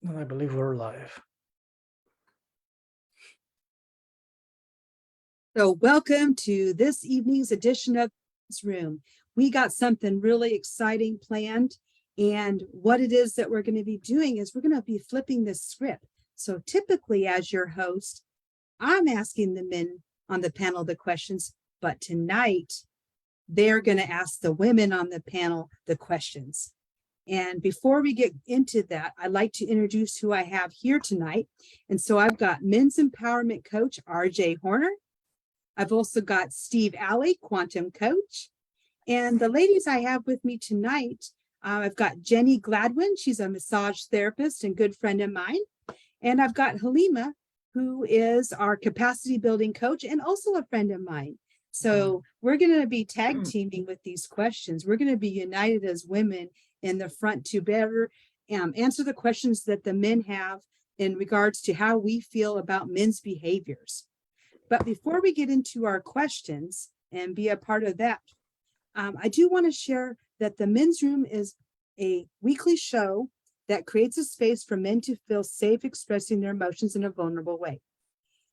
And I believe we're live. So welcome to this evening's edition of this room. We got something really exciting planned. And what it is that we're going to be doing is we're going to be flipping this script. So typically as your host, I'm asking the men on the panel the questions, but tonight they're going to ask the women on the panel the questions. And before we get into that, I'd like to introduce who I have here tonight. And so I've got men's empowerment coach, RJ Horner. I've also got Steve Alley, quantum coach. And the ladies I have with me tonight, I've got Jennie Gladwin. She's a massage therapist and good friend of mine. And I've got Halima, who is our capacity building coach and also a friend of mine. So we're going to be tag teaming with these questions. We're going to be united as women in the front to better answer the questions that the men have in regards to how we feel about men's behaviors. But before we get into our questions and be a part of that, I do want to share that the Men's Room is a weekly show that creates a space for men to feel safe expressing their emotions in a vulnerable way.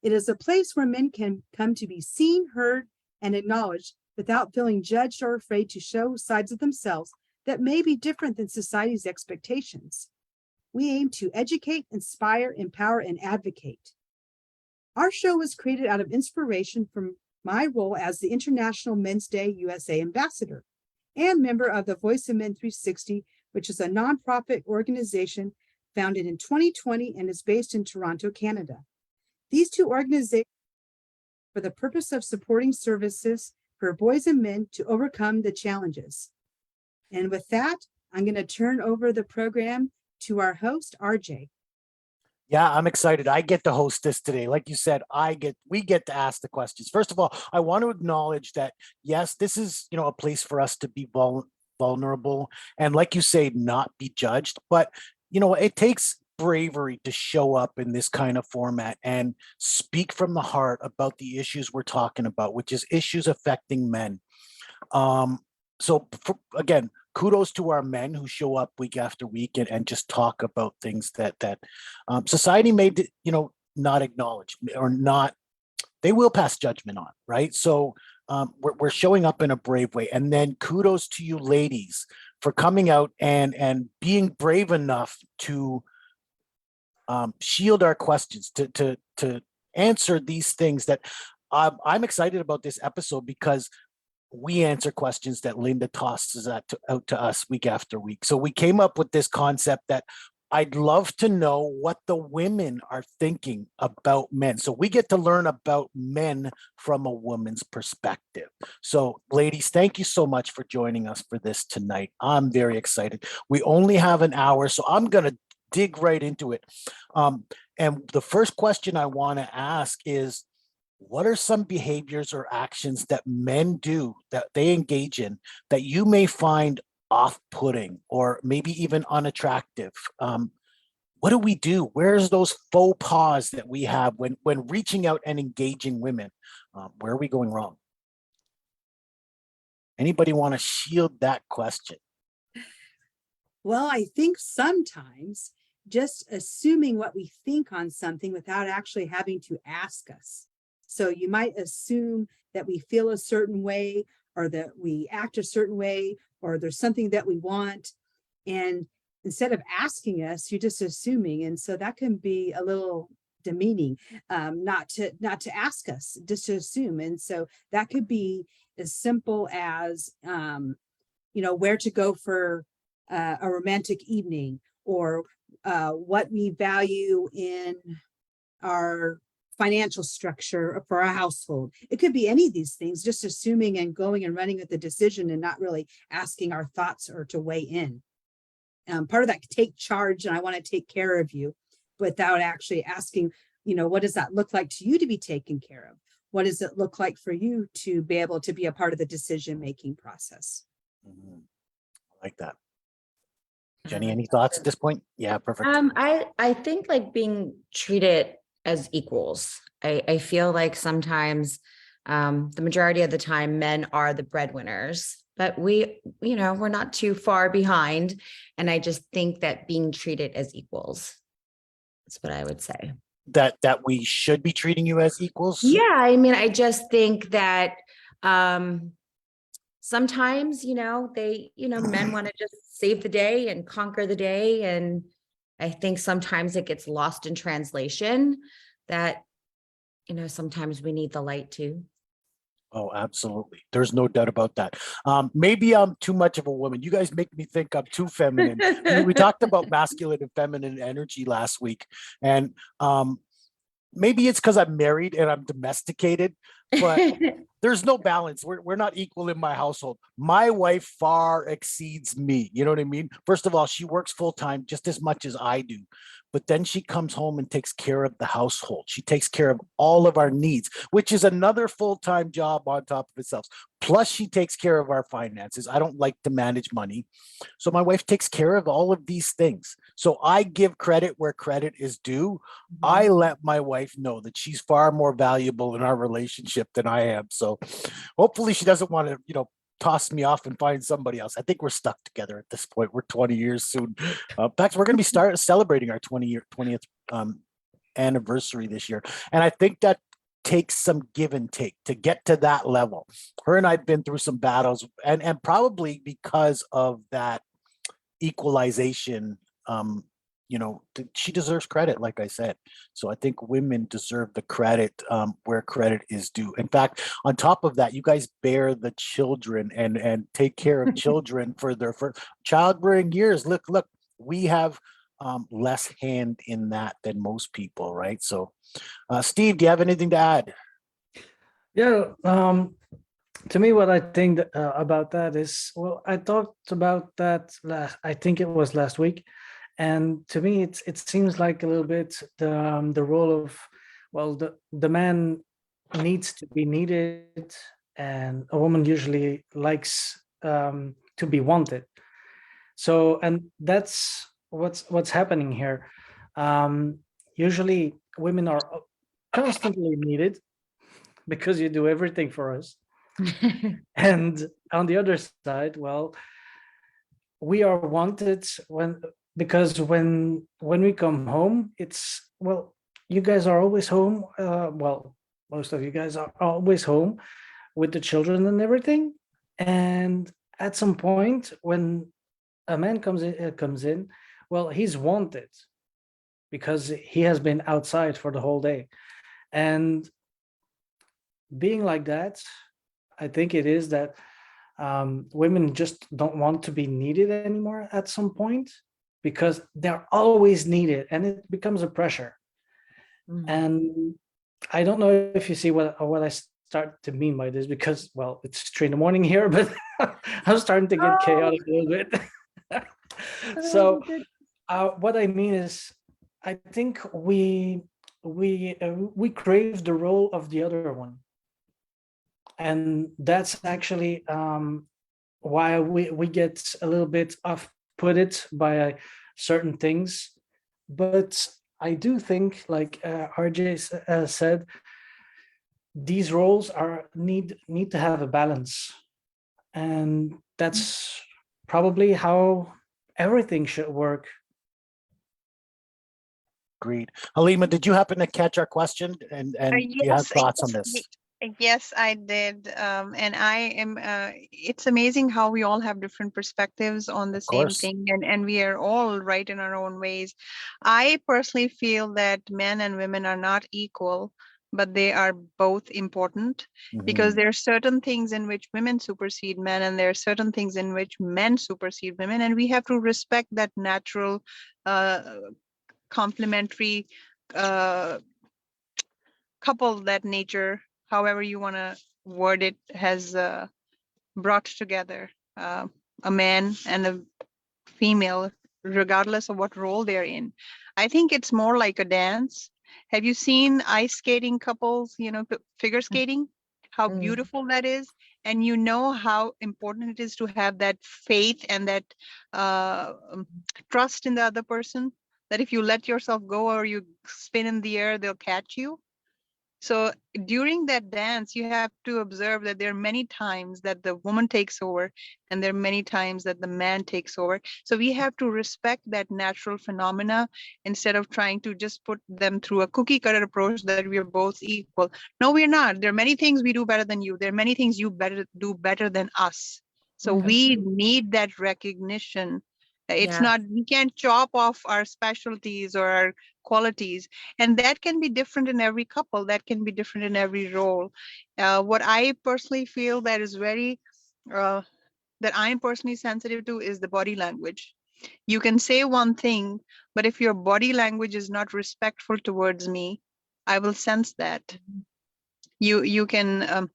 It is a place where men can come to be seen, heard, and acknowledged without feeling judged or afraid to show sides of themselves that may be different than society's expectations. We aim to educate, inspire, empower, and advocate. Our show was created out of inspiration from my role as the International Men's Day USA Ambassador and member of the Voice of Men 360, which is a nonprofit organization founded in 2020 and is based in Toronto, Canada. These two organizations for the purpose of supporting services for boys and men to overcome the challenges. And with that, I'm going to turn over the program to our host, RJ. Yeah, I'm excited. I get to host this today. Like you said, we get to ask the questions. First of all, I want to acknowledge that, yes, this is, a place for us to be vulnerable and, like you say, not be judged. But, it takes bravery to show up in this kind of format and speak from the heart about the issues we're talking about, which is issues affecting men. Again, kudos to our men who show up week after week and just talk about things that society may, not acknowledge or not, they will pass judgment on, right? So we're showing up in a brave way. And then kudos to you ladies for coming out and being brave enough to shield our questions, to answer these things that I'm excited about this episode because we answer questions that Linda tosses out to us week after week. So we came up with this concept that I'd love to know what the women are thinking about men. So we get to learn about men from a woman's perspective. So ladies, thank you so much for joining us for this tonight. I'm very excited. We only have an hour, so I'm going to dig right into it. And the first question I want to ask is, what are some behaviors or actions that men do that they engage in that you may find off-putting or maybe even unattractive? What do we do? Where's those faux pas that we have when reaching out and engaging women? Where are we going wrong? Anybody want to shield that question? Well, I think sometimes just assuming what we think on something without actually having to ask us. So you might assume that we feel a certain way or that we act a certain way or there's something that we want. And instead of asking us, you're just assuming. And so that can be a little demeaning, not to ask us, just to assume. And so that could be as simple as, where to go for a romantic evening or what we value in our financial structure for our household. It could be any of these things, just assuming and going and running with the decision and not really asking our thoughts or to weigh in. Part of that, take charge and I want to take care of you without actually asking, what does that look like to you to be taken care of? What does it look like for you to be able to be a part of the decision-making process? I like that. Jennie, any thoughts at this point? Yeah, perfect. I think like being treated as equals. I feel like sometimes the majority of the time men are the breadwinners, but we're not too far behind. And I just think that being treated as equals That's what I would say. That we should be treating you as equals? Yeah, I mean, I just think that sometimes, men want to just save the day and conquer the day. And I think sometimes it gets lost in translation that, sometimes we need the light too. Oh, absolutely. There's no doubt about that. Maybe I'm too much of a woman. You guys make me think I'm too feminine. We talked about masculine and feminine energy last week. And maybe it's because I'm married and I'm domesticated, but there's no balance. We're not equal in my household. My wife far exceeds me. You know what I mean? First of all, she works full time just as much as I do. But then she comes home and takes care of the household. She takes care of all of our needs, which is another full-time job on top of itself. Plus, she takes care of our finances. I don't like to manage money. So my wife takes care of all of these things. So I give credit where credit is due. I let my wife know that she's far more valuable in our relationship than I am. So hopefully she doesn't want to, toss me off and find somebody else. I think we're stuck together at this point. We're 20 years soon. In fact, we're going to be celebrating our 20th anniversary this year. And I think that takes some give and take to get to that level. Her and I've been through some battles, and probably because of that equalization, she deserves credit, like I said. So I think women deserve the credit where credit is due. In fact, on top of that, you guys bear the children and take care of children for their first childbearing years. Look, we have less hand in that than most people, right? So, Steve, do you have anything to add? Yeah, to me, what I think about that is, well, I talked about that I think it was last week. And to me, it seems like a little bit the role of, well, the man needs to be needed, and a woman usually likes to be wanted. So, and that's what's happening here. Usually, women are constantly needed because you do everything for us. And on the other side, well, we are wanted because when we come home, it's, well, you guys are always home. Well, most of you guys are always home with the children and everything. And at some point, when a man comes in, well, he's wanted because he has been outside for the whole day. And being like that, I think it is that women just don't want to be needed anymore at some point, because they're always needed and it becomes a pressure. And I don't know if you see what I start to mean by this, because, well, it's 3 a.m. here, but I'm starting to get chaotic a little bit. So what I mean is, I think we crave the role of the other one. And that's actually why we get a little bit off-putted by certain things. But I do think, like RJ said, these roles need to have a balance, and that's probably how everything should work. Agreed. Halima, did you happen to catch our question? And do you have thoughts on this? Yes, I did. And I am, it's amazing how we all have different perspectives on the same thing, and we are all right in our own ways. I personally feel that men and women are not equal, but they are both important, because there are certain things in which women supersede men, and there are certain things in which men supersede women, and we have to respect that natural complementary couple that nature, however you want to word it, has brought together, a man and a female, regardless of what role they're in. I think it's more like a dance. Have you seen ice skating couples, figure skating? How beautiful that is. And you know how important it is to have that faith and that trust in the other person, that if you let yourself go or you spin in the air, they'll catch you. So during that dance, you have to observe that there are many times that the woman takes over and there are many times that the man takes over. So we have to respect that natural phenomena instead of trying to just put them through a cookie cutter approach that we are both equal. No, we're not. There are many things we do better than you. There are many things you do better than us. So we need that recognition. It's Yeah. not, we can't chop off our specialties or our qualities, and that can be different in every couple, that can be different in every role. What I personally feel that is very that I'm personally sensitive to is the body language. You can say one thing, but if your body language is not respectful towards me, I will sense that. You can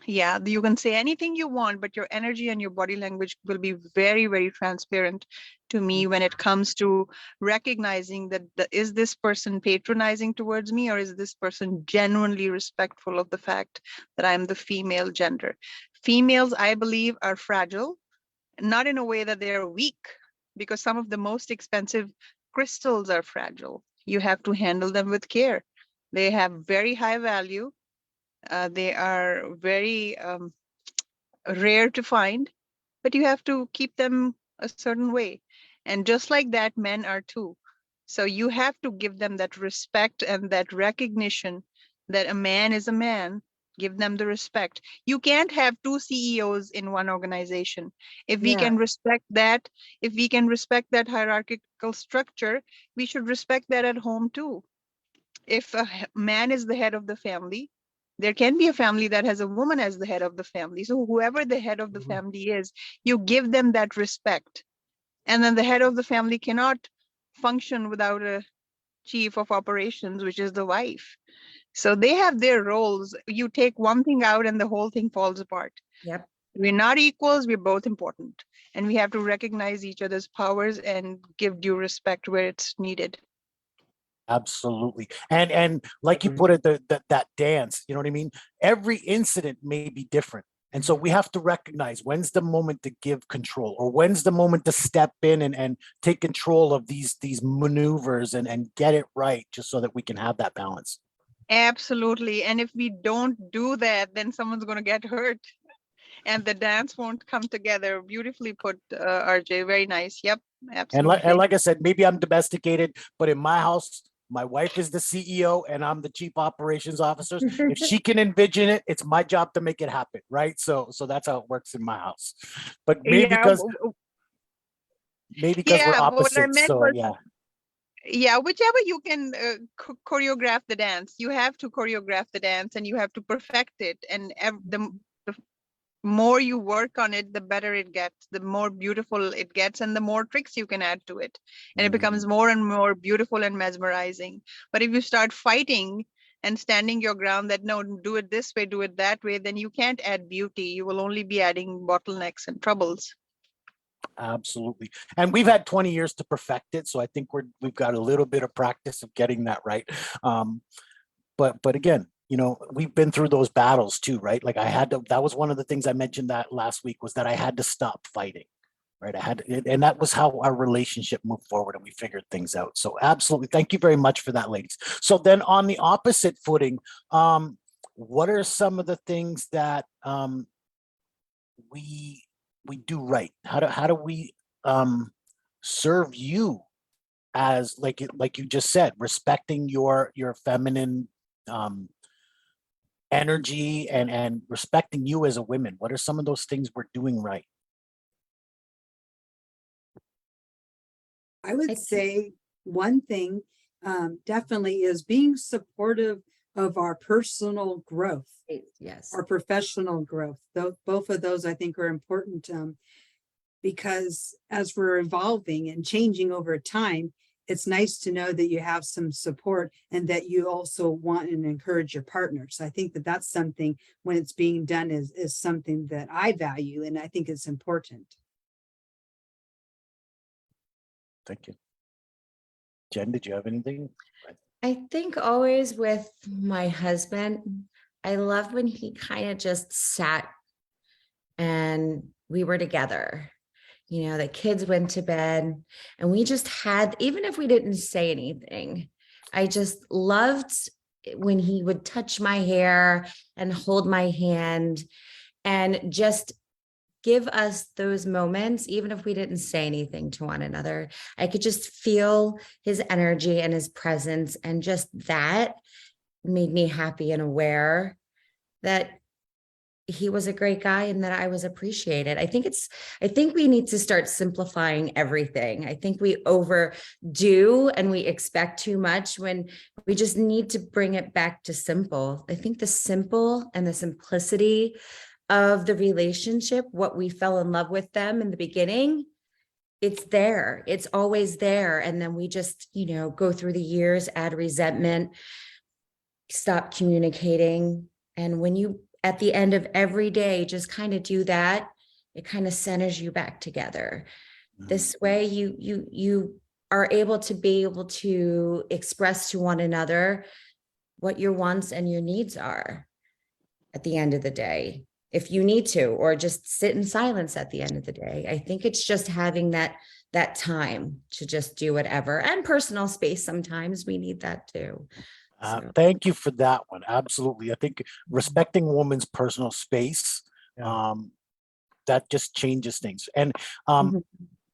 yeah, you can say anything you want, but your energy and your body language will be very, very transparent to me when it comes to recognizing that is this person patronizing towards me, or is this person genuinely respectful of the fact that I'm the female gender. Females, I believe, are fragile, not in a way that they're weak, because some of the most expensive crystals are fragile. You have to handle them with care. They have very high value. They are very rare to find, but you have to keep them a certain way. And just like that, men are too. So you have to give them that respect and that recognition that a man is a man. Give them the respect. You can't have two CEOs in one organization. If we can respect that, if we can respect that hierarchical structure, we should respect that at home too. If a man is the head of the family, there can be a family that has a woman as the head of the family. So whoever the head of the family is, you give them that respect. And then the head of the family cannot function without a chief of operations, which is the wife. So they have their roles. You take one thing out and the whole thing falls apart. Yep. We're not equals, we're both important. And we have to recognize each other's powers and give due respect where it's needed. Absolutely. And like you put it, that dance, you know what I mean? Every incident may be different. And so we have to recognize when's the moment to give control, or when's the moment to step in and take control of these maneuvers and get it right, just so that we can have that balance. Absolutely. And if we don't do that, then someone's going to get hurt and the dance won't come together. Beautifully put, RJ. Very nice. Yep. Absolutely. And like I said, maybe I'm domesticated, but in my house, my wife is the CEO and I'm the chief operations officer. If she can envision it, it's my job to make it happen, right? So that's how it works in my house. But maybe because we're what I opposites. meant So was, yeah, whichever you can choreograph the dance, you have to choreograph the dance and you have to perfect it. And the more you work on it, the better it gets, the more beautiful it gets, and the more tricks you can add to it. And it becomes more and more beautiful and mesmerizing. But if you start fighting and standing your ground that no, do it this way, do it that way, then you can't add beauty. You will only be adding bottlenecks and troubles. absolutely. And we've had 20 years to perfect it. So I think we've got a little bit of practice of getting that right. But again, you know, we've been through those battles too, right? Like that was one of the things I mentioned that last week, was that I had to stop fighting, right? And that was how our relationship moved forward and we figured things out. So absolutely. Thank you very much for that, ladies. So then on the opposite footing, what are some of the things that we do right? How do we serve you as, like you just said, respecting your feminine energy and respecting you as a woman? What are some of those things we're doing right? I would say one thing definitely is being supportive of our personal growth, Yes. our professional growth. Both of those I think are important because as we're evolving and changing over time, it's nice to know that you have some support and that you also want and encourage your partner. So I think that that's something, when it's being done, is something that I value and I think it's important. Thank you. Jen, did you have anything? I think always with my husband, I love when he kind of just sat and we were together. You know, the kids went to bed and we just had, even if we didn't say anything, I just loved when he would touch my hair and hold my hand and just give us those moments, even if we didn't say anything to one another. I could just feel his energy and his presence, and just that made me happy and aware that he was a great guy and that I was appreciated. I think we need to start simplifying everything. I think we overdo and we expect too much when we just need to bring it back to simple. I think the simple and the simplicity of the relationship, what we fell in love with them in the beginning, it's there, it's always there. And then we just, go through the years, add resentment, stop communicating. And when you, at the end of every day, just kind of do that, it kind of centers you back together. This way you are able to express to one another what your wants and your needs are at the end of the day, if you need to, or just sit in silence at the end of the day. I think it's just having that time to just do whatever, and personal space. Sometimes we need that too. So. Thank you for that one. Absolutely. I think respecting a woman's personal space, that just changes things. And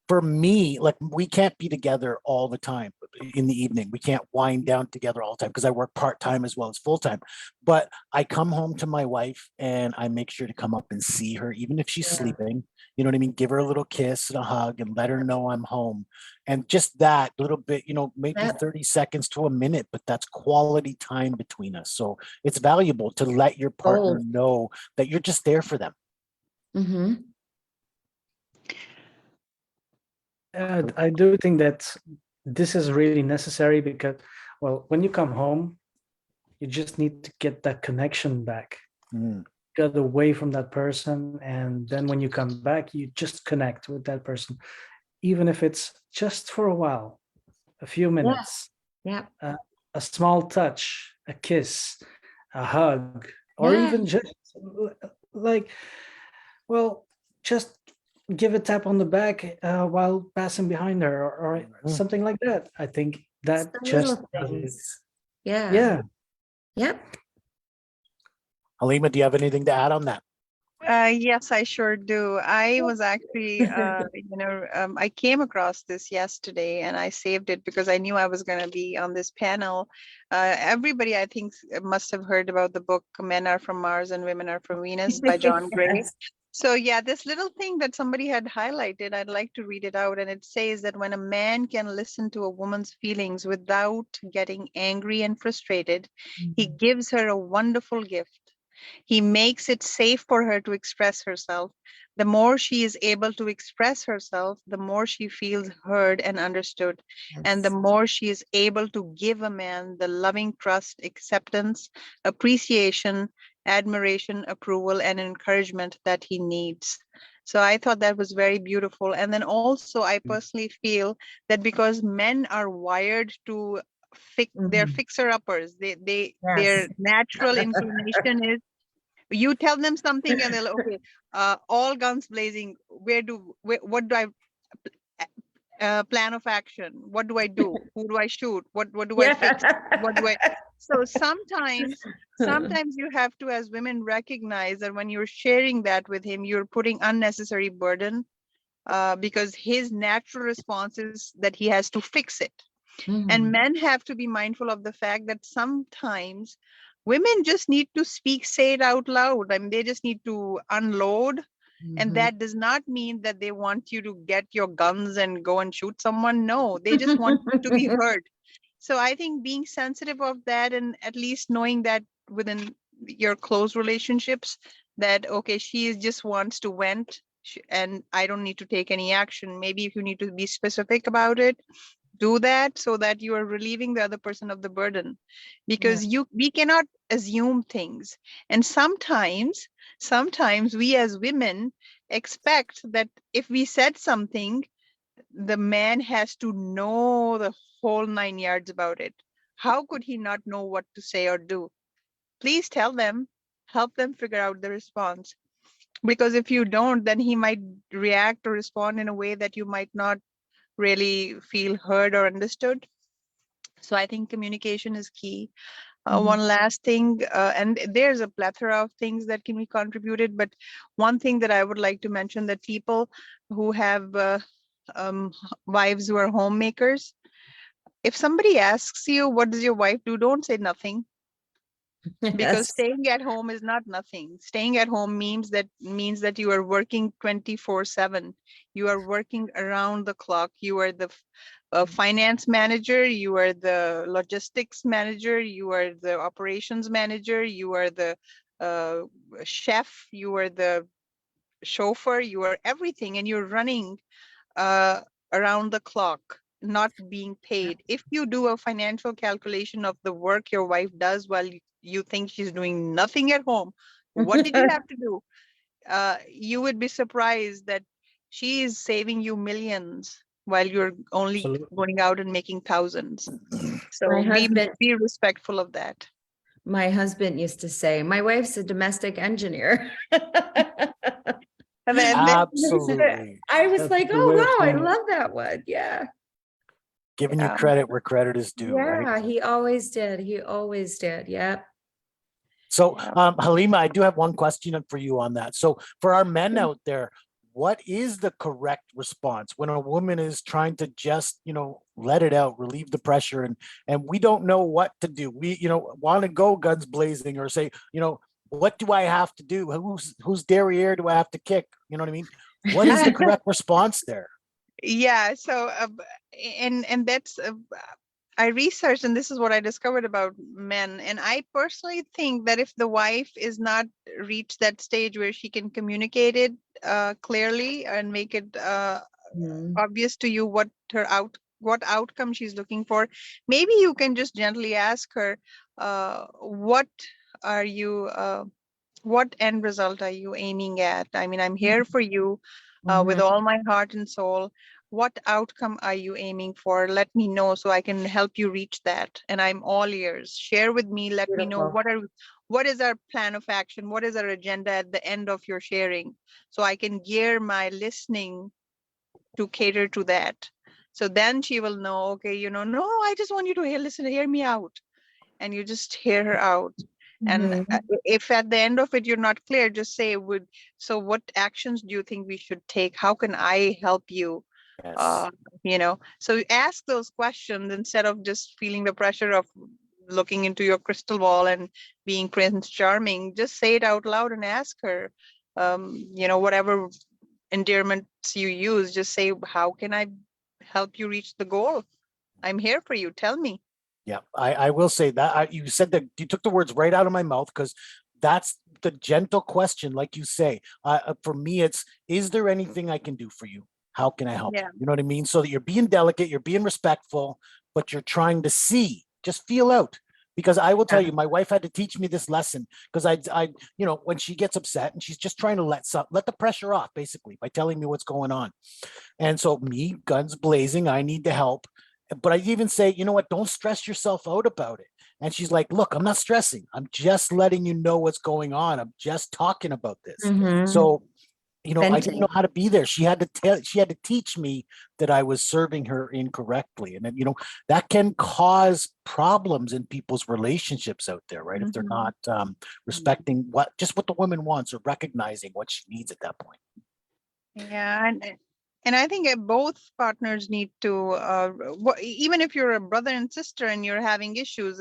for me, like, we can't be together all the time in the evening. We can't wind down together all the time because I work part-time as well as full-time. But I come home to my wife and I make sure to come up and see her, even if she's sleeping. You know what I mean? Give her a little kiss and a hug and let her know I'm home. And just that little bit, maybe 30 seconds to a minute, but that's quality time between us. So it's valuable to let your partner know that you're just there for them. I do think that this is really necessary because, well, when you come home, you just need to get that connection back, get away from that person. And then when you come back, you just connect with that person, even if it's just for a while, a few minutes, a small touch, a kiss, a hug, or even just just give a tap on the back while passing behind her, or something like that. I think that just Yep. Halima, do you have anything to add on that? Yes, I sure do. I was actually, I came across this yesterday and I saved it because I knew I was going to be on this panel. Everybody, I think, must have heard about the book Men Are From Mars and Women Are From Venus by John Gray. So yeah, this little thing that somebody had highlighted, I'd like to read it out. And it says that when a man can listen to a woman's feelings without getting angry and frustrated, he gives her a wonderful gift. He makes it safe for her to express herself. The more she is able to express herself, the more she feels heard and understood. And the more she is able to give a man the loving trust, acceptance, appreciation, admiration, approval, and encouragement that he needs. So I thought that was very beautiful. And then also, I personally feel that because men are wired to they're fixer-uppers, their natural inclination is, you tell them something and they'll, okay, all guns blazing, what do I plan of action? What do I do? Who do I shoot? What do I fix? What do I? So sometimes you have to, as women, recognize that when you're sharing that with him, you're putting unnecessary burden, because his natural response is that he has to fix it. And men have to be mindful of the fact that sometimes women just need to say it out loud. I mean, they just need to unload. And that does not mean that they want you to get your guns and go and shoot someone. No, they just want to be heard. So I think being sensitive of that, and at least knowing that within your close relationships, that, okay, she just wants to vent and I don't need to take any action. Maybe if you need to be specific about it, do that, so that you are relieving the other person of the burden, because we cannot assume things. And sometimes we as women expect that if we said something, the man has to know the whole 9 yards about it. How could he not know what to say or do? Please tell them, help them figure out the response, because if you don't, then he might react or respond in a way that you might not really feel heard or understood. So I think communication is key. One last thing, and there's a plethora of things that can be contributed, but one thing that I would like to mention, that people who have wives who are homemakers, if somebody asks you, what does your wife do? Don't say nothing, because Yes. staying at home is not nothing. Staying at home means that you are working 24/7. You are working around the clock. You are the finance manager, you are the logistics manager, you are the operations manager, you are the chef, you are the chauffeur, you are everything, and you're running uh, around the clock, not being paid. If you do a financial calculation of the work your wife does while you think she's doing nothing at home, what did you have to do? You would be surprised that she is saving you millions while you're only Absolutely. going out and making thousands. So My husband, be respectful of that. my husband used to say, my wife's a domestic engineer. And then Absolutely. I was That's like, a good oh, way of wow, I saying it. love that one. Yeah. Giving you Yeah. credit where credit is due, right? Yeah, he always did. He always did. Yep. So, Yeah. Halima, I do have one question for you on that. So, for our men out there, what is the correct response when a woman is trying to just, let it out, relieve the pressure, and we don't know what to do? We, want to go guns blazing or say, what do I have to do? Whose derriere do I have to kick? You know what I mean? What is the correct response there? Yeah. So, and that's, I researched, and this is what I discovered about men. And I personally think that if the wife is not reached that stage where she can communicate it clearly and make it Mhm. obvious to you what outcome she's looking for, maybe you can just gently ask her, what are you what end result are you aiming at? I mean, I'm here for you with Mhm. all my heart and soul. What outcome are you aiming for? Let me know so I can help you reach that. And I'm all ears. Share with me. Let me know Beautiful. what is our plan of action? What is our agenda at the end of your sharing? So I can gear my listening to cater to that. So then she will know, okay, no, I just want you to hear me out. And you just hear her out. And Mhm. if at the end of it you're not clear, just say, so what actions do you think we should take? How can I help you? Yes. Uh, so ask those questions instead of just feeling the pressure of looking into your crystal ball and being Prince Charming. Just say it out loud and ask her, whatever endearments you use, just say, how can I help you reach the goal? I'm here for you. Tell me. Yeah, I will say that you said that you took the words right out of my mouth, because that's the gentle question, like you say. For me, is there anything I can do for you? How can I help you? Yeah. You know what I mean? So that you're being delicate, you're being respectful, but you're trying to just feel out. Because I will tell you, my wife had to teach me this lesson, because when she gets upset and she's just trying to let the pressure off, basically, by telling me what's going on. And so me, guns blazing, I need to help. But I even say, you know what, don't stress yourself out about it. And she's like, look, I'm not stressing. I'm just letting you know what's going on. I'm just talking about this. Mhm. So, I didn't Venting. know how to be there. She had to teach me that I was serving her incorrectly. And then, that can cause problems in people's relationships out there, right? If they're Mhm. not respecting what the woman wants, or recognizing what she needs at that point. Yeah, and I think both partners need to, even if you're a brother and sister and you're having issues,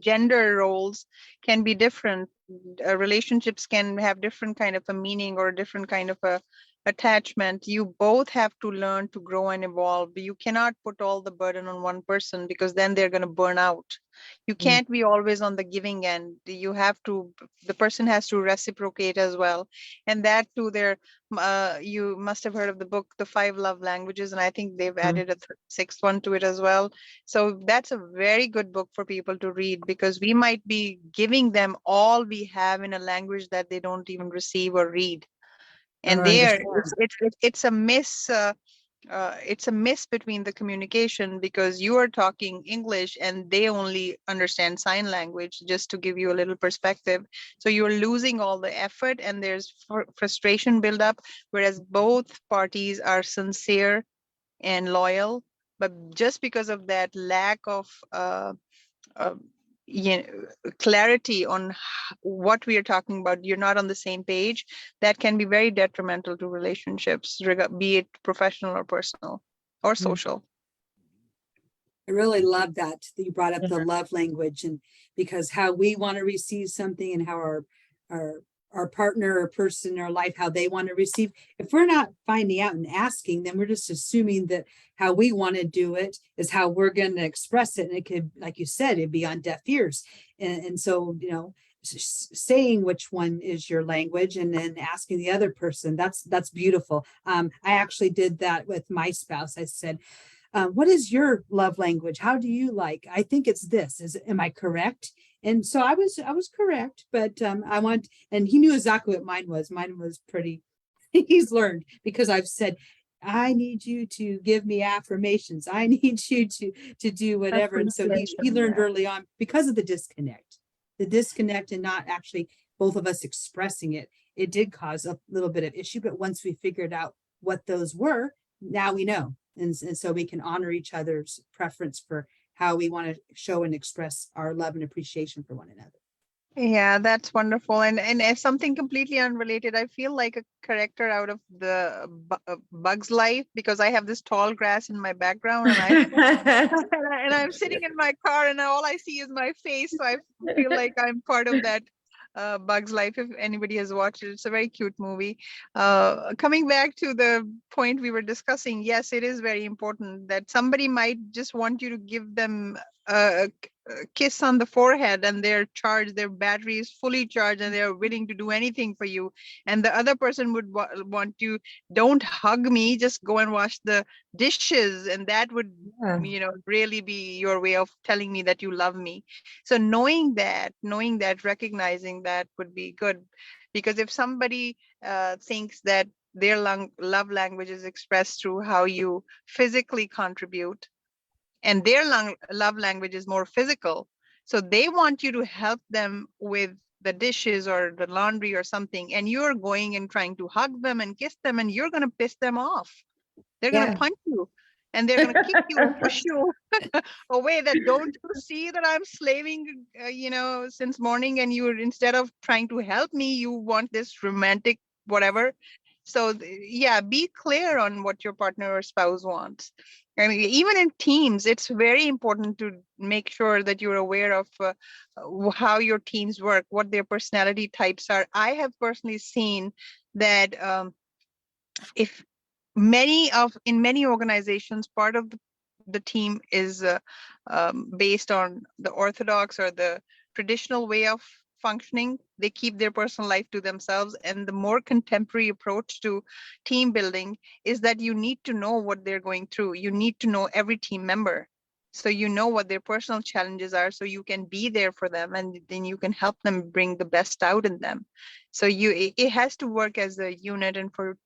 gender roles can be different. Relationships can have different kind of a meaning or different kind of a attachment. You both have to learn to grow and evolve. You cannot put all the burden on one person, because then they're going to burn out. You can't be always on the giving end. The person has to reciprocate as well. And that too, you must have heard of the book, The 5 Love Languages, and I think they've added a sixth one to it as well. So that's a very good book for people to read, because we might be giving them all we have in a language that they don't even receive or read. And Or there, understand. it's a miss. It's a miss between the communication, because you are talking English and they only understand sign language, just to give you a little perspective. So you're losing all the effort, and there's frustration build up, whereas both parties are sincere and loyal. But just because of that lack of clarity on what we are talking about, you're not on the same page, that can be very detrimental to relationships, be it professional or personal or social. I really love that you brought up the love language, and because how we want to receive something and how our partner or person in our life, how they want to receive. If we're not finding out and asking, then we're just assuming that how we want to do it is how we're going to express it. And it could, like you said, it'd be on deaf ears. And so, saying which one is your language and then asking the other person, that's beautiful. I actually did that with my spouse. I said, what is your love language? How do you like? I think it's this. Am I correct? And so I was correct, but and he knew exactly what mine was. Mine was pretty, he's learned, because I've said, I need you to give me affirmations. I need you to do whatever. And so he learned early on, because of the disconnect and not actually both of us expressing it. It did cause a little bit of issue, but once we figured out what those were, now we know. And so we can honor each other's preference for how we want to show and express our love and appreciation for one another. Yeah, that's wonderful. And as something completely unrelated, I feel like a character out of the Bug's Life, because I have this tall grass in my background, and and I'm sitting in my car, and all I see is my face. So I feel like I'm part of that Bug's Life. If anybody has watched it, it's a very cute movie. Coming back to the point we were discussing, yes, it is very important that somebody might just want you to give them a kiss on the forehead, and their battery is fully charged, and they're willing to do anything for you. And the other person would want you, don't hug me, just go and wash the dishes. And that would, really be your way of telling me that you love me. So knowing that, recognizing that would be good. Because if somebody thinks that their love language is expressed through how you physically contribute, and their love language is more physical, so they want you to help them with the dishes or the laundry or something, and you're going and trying to hug them and kiss them, and you're going to piss them off. They're going to punch you, and they're going to kick you and push you away. That, don't you see that I'm slaving, since morning, and you're, instead of trying to help me, you want this romantic whatever. So be clear on what your partner or spouse wants. I mean, even in teams, it's very important to make sure that you're aware of how your teams work, what their personality types are. I have personally seen that in many organizations, part of the team is based on the orthodox or the traditional way of functioning. They keep their personal life to themselves. And the more contemporary approach to team building is that you need to know what they're going through. You need to know every team member, so you know what their personal challenges are, so you can be there for them, and then you can help them bring the best out in them. So it has to work as a unit, and for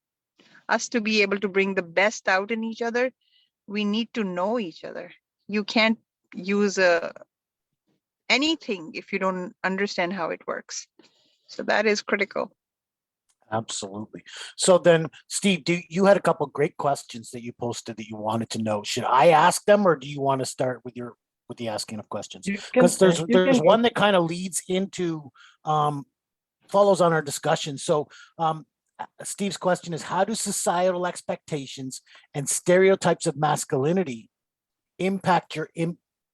us to be able to bring the best out in each other, we need to know each other. You can't use anything if you don't understand how it works. So that is critical. Absolutely. So then, Steve, you had a couple of great questions that you posted that you wanted to know. Should I ask them, or do you want to start with the asking of questions? Because there's one that kind of leads into follows on our discussion. So Steve's question is, how do societal expectations and stereotypes of masculinity impact your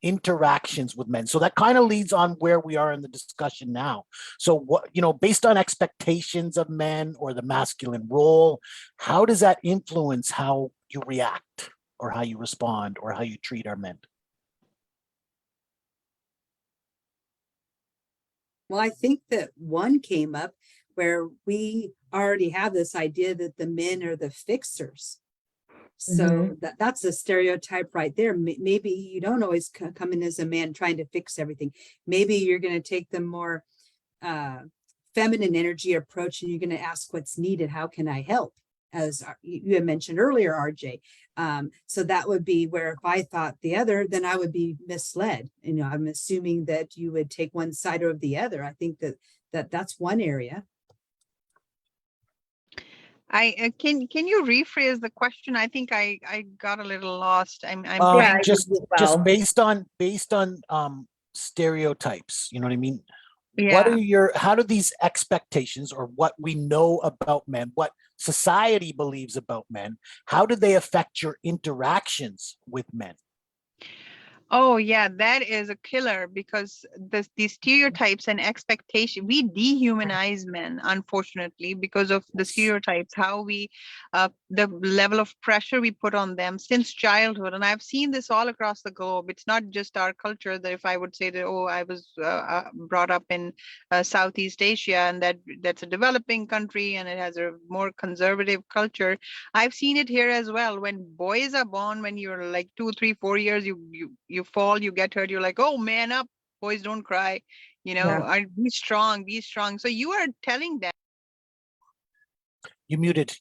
interactions with men? So that kind of leads on where we are in the discussion now. So what, based on expectations of men or the masculine role, how does that influence how you react or how you respond or how you treat our men? Well, I think that one came up where we already have this idea that the men are the fixers. So that's a stereotype right there. Maybe you don't always come in as a man trying to fix everything. Maybe you're going to take the more feminine energy approach, and you're going to ask what's needed. How can I help? As you had mentioned earlier, RJ. So that would be where, if I thought the other, then I would be misled. I'm assuming that you would take one side or the other. I think that's one area. Can you rephrase the question? I think I got a little lost. Just based on stereotypes, you know what I mean? What Yeah. are how do these expectations, or what we know about men, what society believes about men, how do they affect your interactions with men? Oh yeah, that is a killer because these stereotypes and expectation, we dehumanize men, unfortunately, because of the stereotypes, how we, the level of pressure we put on them since childhood. And I've seen this all across the globe. It's not just our culture that if I would say that, oh, I was brought up in Southeast Asia and that's a developing country and it has a more conservative culture. I've seen it here as well. When boys are born, when you're like 2, 3, 4 years, you fall, you get hurt, you're like, oh, man up, boys don't cry, be strong, be strong. So you are telling them. You muted.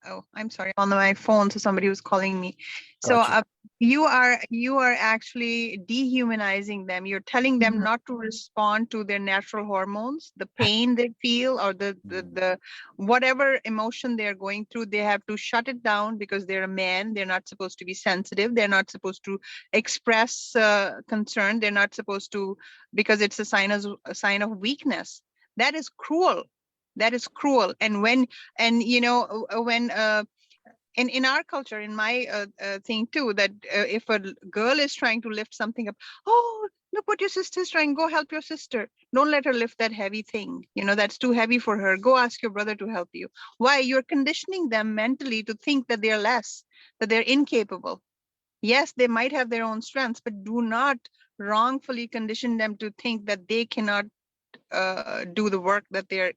Oh, I'm sorry, on my phone, so somebody was calling me. So Gotcha. you are actually dehumanizing them. You're telling them not to respond to their natural hormones, the pain they feel, or the whatever emotion they're going through. They have to shut it down because they're a man. They're not supposed to be sensitive. They're not supposed to express concern. They're not supposed to, because it's a sign of weakness. That is cruel. That is cruel. And when in our culture, in my thing too, that if a girl is trying to lift something up, oh, look what your sister's trying, go help your sister. Don't let her lift that heavy thing. That's too heavy for her. Go ask your brother to help you. Why? You're conditioning them mentally to think that they're less, that they're incapable. Yes, they might have their own strengths, but do not wrongfully condition them to think that they cannot do the work that they're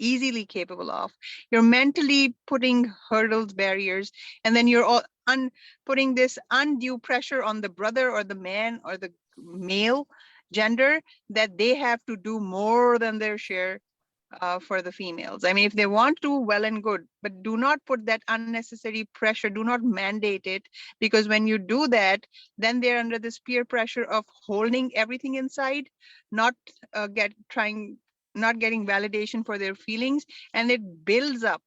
easily capable of. You're mentally putting hurdles, barriers, and then you're all putting this undue pressure on the brother or the man or the male gender that they have to do more than their share for the females. I mean, if they want to, well and good, but do not put that unnecessary pressure. Do not mandate it, because when you do that, then they're under this peer pressure of holding everything inside, not not getting validation for their feelings, and it builds up.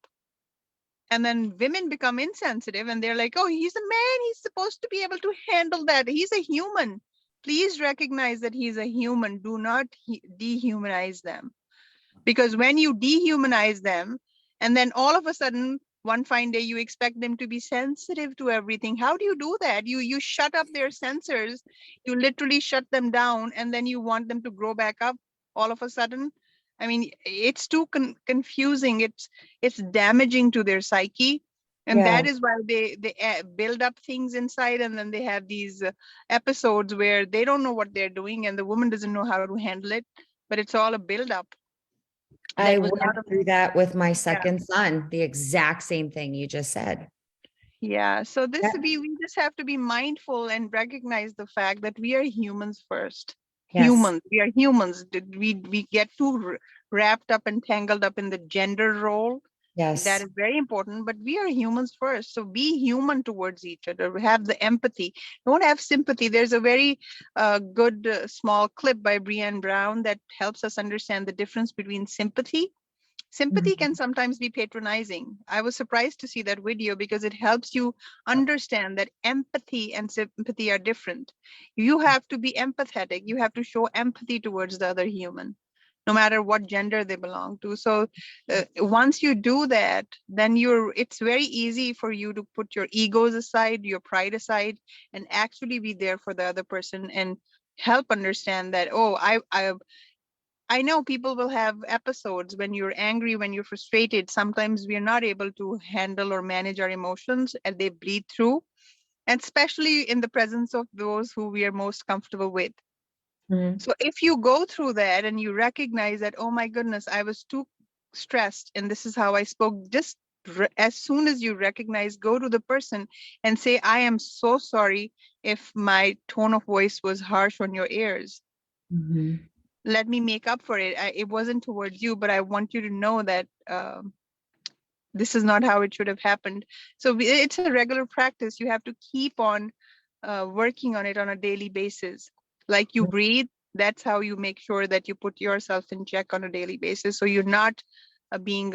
And then women become insensitive and they're like, oh, he's a man, he's supposed to be able to handle that. He's a human. Please recognize that he's a human. Do not dehumanize them. Because when you dehumanize them, and then all of a sudden, one fine day, you expect them to be sensitive to everything. How do you do that? You shut up their sensors, you literally shut them down, and then you want them to grow back up all of a sudden. I mean, it's too confusing. It's damaging to their psyche. And that is why they build up things inside, and then they have these episodes where they don't know what they're doing, and the woman doesn't know how to handle it, but it's all a build up. I went through that with my second son, the exact same thing you just said. Yeah, so we just have to be mindful and recognize the fact that we are humans first. Yes. Humans, we are humans. We get too wrapped up and tangled up in the gender role. Yes. That is very important, but we are humans first. So be human towards each other. Have the empathy. Don't have sympathy. There's a very good small clip by Brené Brown that helps us understand the difference between sympathy. Sympathy can sometimes be patronizing. I was surprised to see that video because it helps you understand that empathy and sympathy are different. You have to be empathetic. You have to show empathy towards the other human, no matter what gender they belong to. So once you do that, then it's very easy for you to put your egos aside, your pride aside, and actually be there for the other person and help understand that, oh, I know people will have episodes when you're angry, when you're frustrated. Sometimes we are not able to handle or manage our emotions and they bleed through, and especially in the presence of those who we are most comfortable with. So if you go through that and you recognize that, oh my goodness, I was too stressed and this is how I spoke, just as soon as you recognize, go to the person and say, I am so sorry if my tone of voice was harsh on your ears. Let me make up for it. It wasn't towards you, but I want you to know that this is not how it should have happened. So it's a regular practice. You have to keep on working on it on a daily basis. Like you breathe, that's how you make sure that you put yourself in check on a daily basis. So you're not being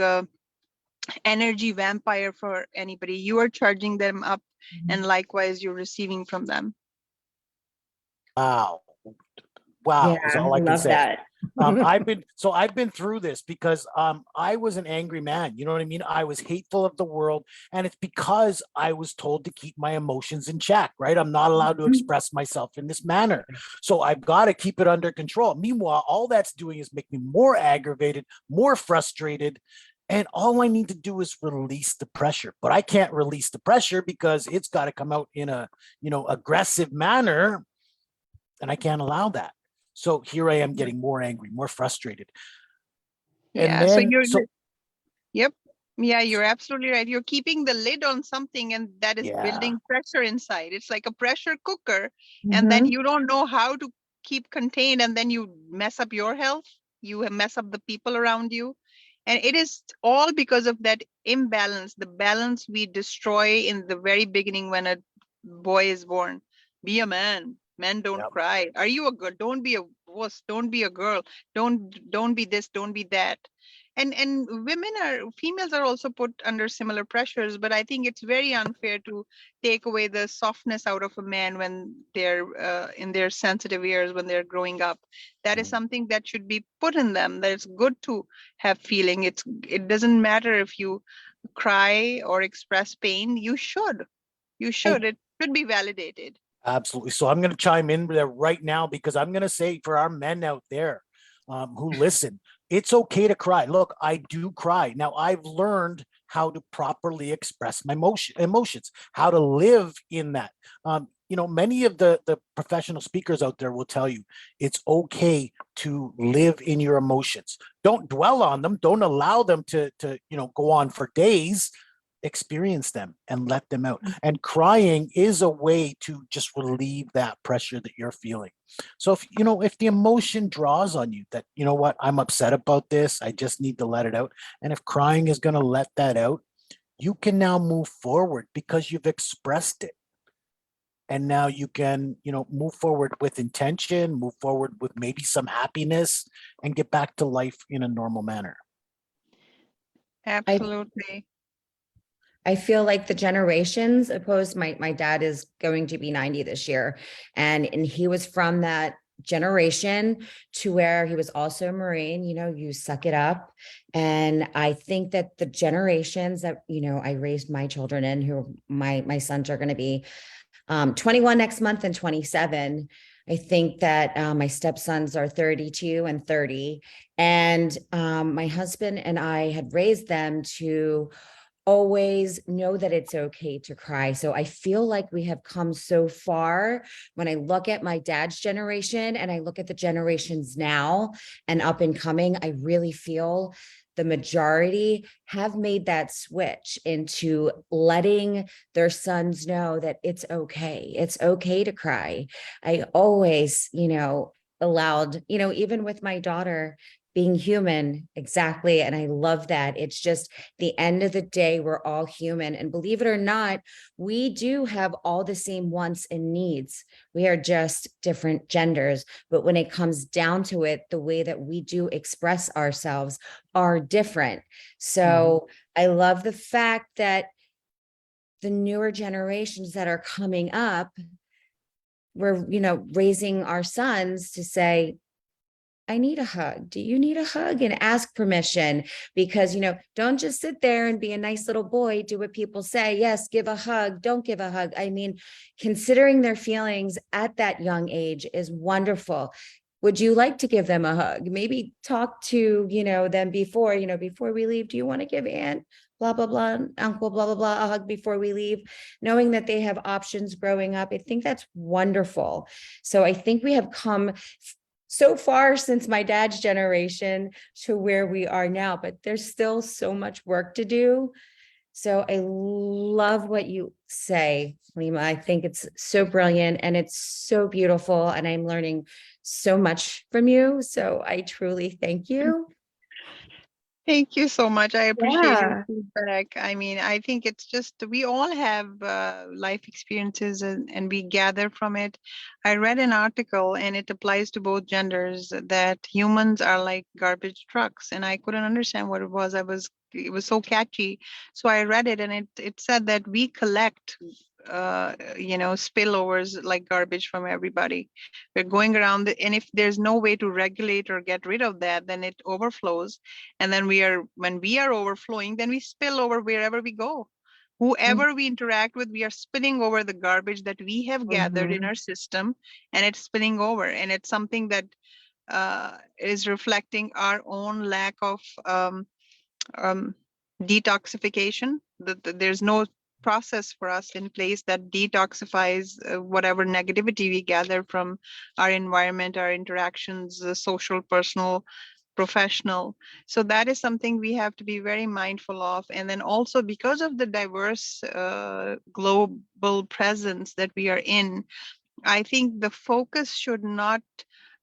energy vampire for anybody. You are charging them up, and likewise you're receiving from them. Wow. Wow is all I can love say. that. I've been through this because I was an angry man. You know what I mean? I was hateful of the world, and it's because I was told to keep my emotions in check, right? I'm not allowed to express myself in this manner. So I've got to keep it under control. Meanwhile, all that's doing is make me more aggravated, more frustrated. And all I need to do is release the pressure, but I can't release the pressure because it's got to come out in a, aggressive manner. And I can't allow that. So here I am getting more angry, more frustrated. And Yeah, so then, yep. Yeah, you're absolutely right. You're keeping the lid on something, and that is yeah, building pressure inside. It's like a pressure cooker, and then you don't know how to keep contained, and then you mess up your health. You mess up the people around you. And it is all because of that imbalance, the balance we destroy in the very beginning when a boy is born. Be a man. Men don't Yep. cry. Are you a girl? Don't be a wuss. Don't be a girl. Don't be this. Don't be that. And females are also put under similar pressures, but I think it's very unfair to take away the softness out of a man when they're in their sensitive years, when they're growing up. That is something that should be put in them, that it's good to have feeling. It doesn't matter if you cry or express pain. You should it should be validated. Absolutely. So I'm going to chime in there right now because I'm going to say for our men out there who listen, it's okay to cry. Look, I do cry. Now I've learned how to properly express my emotions, how to live in that. Many of the professional speakers out there will tell you it's okay to live in your emotions. Don't dwell on them. Don't allow them to go on for days. Experience them and let them out. And crying is a way to just relieve that pressure that you're feeling. So if the emotion draws on you that, what, I'm upset about this, I just need to let it out. And if crying is going to let that out, you can now move forward because you've expressed it. And now you can, move forward with intention, move forward with maybe some happiness, and get back to life in a normal manner. Absolutely. I feel like the generations opposed. My dad is going to be 90 this year, and he was from that generation to where he was also a Marine, you suck it up. And I think that the generations that, I raised my children in, who my sons are going to be 21 next month and 27. I think that my stepsons are 32 and 30. And my husband and I had raised them to always know that it's okay to cry. So I feel like we have come so far when I look at my dad's generation and I look at the generations now and up and coming. I really feel the majority have made that switch into letting their sons know that it's okay. It's okay to cry. I always, allowed, even with my daughter, being human. Exactly. And I love that. It's just the end of the day, we're all human. And believe it or not, we do have all the same wants and needs. We are just different genders. But when it comes down to it, the way that we do express ourselves are different. So I love the fact that the newer generations that are coming up, we're, raising our sons to say, I need a hug. Do you need a hug? And ask permission, because, don't just sit there and be a nice little boy. Do what people say. Yes, give a hug. Don't give a hug. I mean, considering their feelings at that young age is wonderful. Would you like to give them a hug? Maybe talk to, them before we leave. Do you want to give Aunt blah, blah, blah, uncle, blah, blah, blah, a hug before we leave, knowing that they have options growing up? I think that's wonderful. So I think we have come so far since my dad's generation to where we are now, but there's still so much work to do. So I love what you say, Halima. I think it's so brilliant and it's so beautiful, and I'm learning so much from you. So I truly thank you. Thank you so much. I appreciate your Yeah. feedback. I mean, I think it's just we all have life experiences and we gather from it. I read an article and it applies to both genders that humans are like garbage trucks, and I couldn't understand what it was. It was so catchy. So I read it and it said that we collect spillovers like garbage from everybody. We're going around and if there's no way to regulate or get rid of that, then it overflows. And then when we are overflowing, then we spill over wherever we go. Whoever we interact with, we are spilling over the garbage that we have gathered in Mhm. our system, and it's spilling over. And it's something that is reflecting our own lack of um, detoxification. There's no process for us in place that detoxifies whatever negativity we gather from our environment, our interactions, social, personal, professional. So that is something we have to be very mindful of. And then also because of the diverse global presence that we are in, I think the focus should not